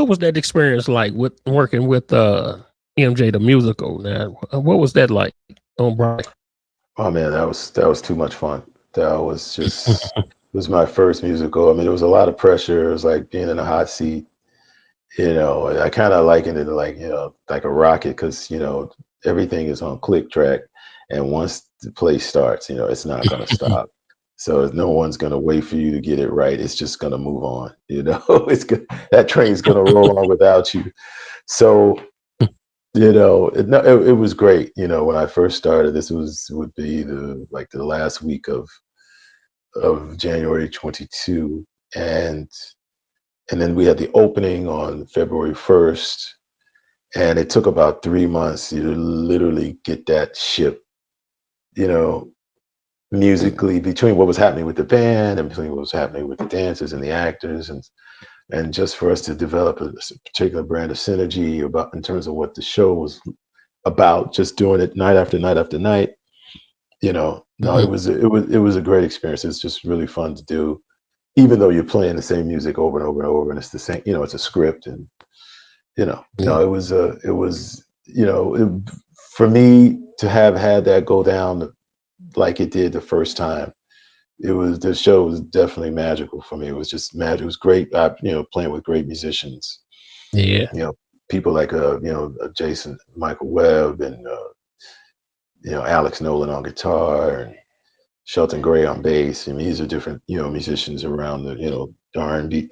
what was that experience like with working with MJ the musical? Now, what was that like on Broadway? Oh man, that was too much fun. That was just it was my first musical. I mean, there was a lot of pressure. It was like being in a hot seat. I kind of likened it to like like a rocket because everything is on click track, and once the play starts, it's not gonna stop. So no one's gonna wait for you to get it right. It's just gonna move on. That train's gonna roll on without you. So no, it was great. When I first started, this would be the last week of January 22, and then we had the opening on February 1st, and it took about 3 months to literally get that ship, you know, musically between what was happening with the band and between what was happening with the dancers and the actors, and just for us to develop a particular brand of synergy about in terms of what the show was about, just doing it night after night after night. No, Mhm. it was a great experience. It's just really fun to do, even though you're playing the same music over and over and over, and it's the same. It's a script, and Yeah. no, for me to have had that go down like it did the first time. The show was definitely magical for me. It was just magic. It was great. Playing with great musicians. Yeah. You know, people like Jason Michael Webb and Alex Nolan on guitar and Shelton Gray on bass. I mean, these are different musicians around the R&B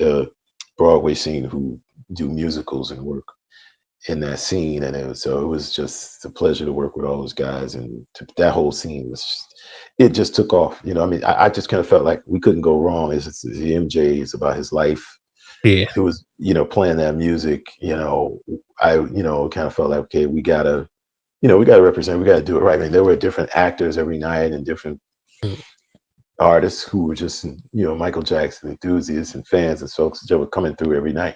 Broadway scene who do musicals and work in that scene, and it was just a pleasure to work with all those guys, and that whole scene it just took off. I mean, I just kind of felt like we couldn't go wrong. It's the MJ. It's about his life. Yeah. It was playing that music. I kind of felt like, okay, we gotta represent. We gotta do it right. I mean, there were different actors every night and different Mm. artists who were just Michael Jackson enthusiasts and fans and folks that were coming through every night.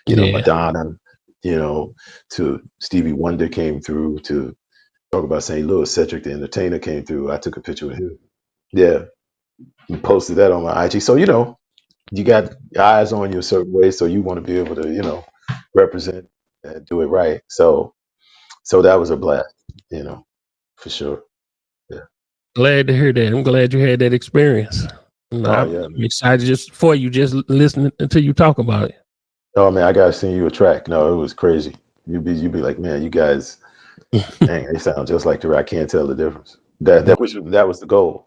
Yeah. Madonna, you know, to Stevie Wonder came through, to talk about St. Louis. Cedric the Entertainer came through. I took a picture with him. Yeah, and posted that on my IG. So you got eyes on you a certain way, so you want to be able to represent and do it right. So that was a blast, you know, for sure. Yeah. Glad to hear that. I'm glad you had that experience. And Oh I'm yeah, man. excited just for you, just listening until you talk about Oh man, I gotta send you a track. No, it was crazy. You'd be like, man, you guys, it. dang, they sound just like the. I can't tell the difference. That was the goal.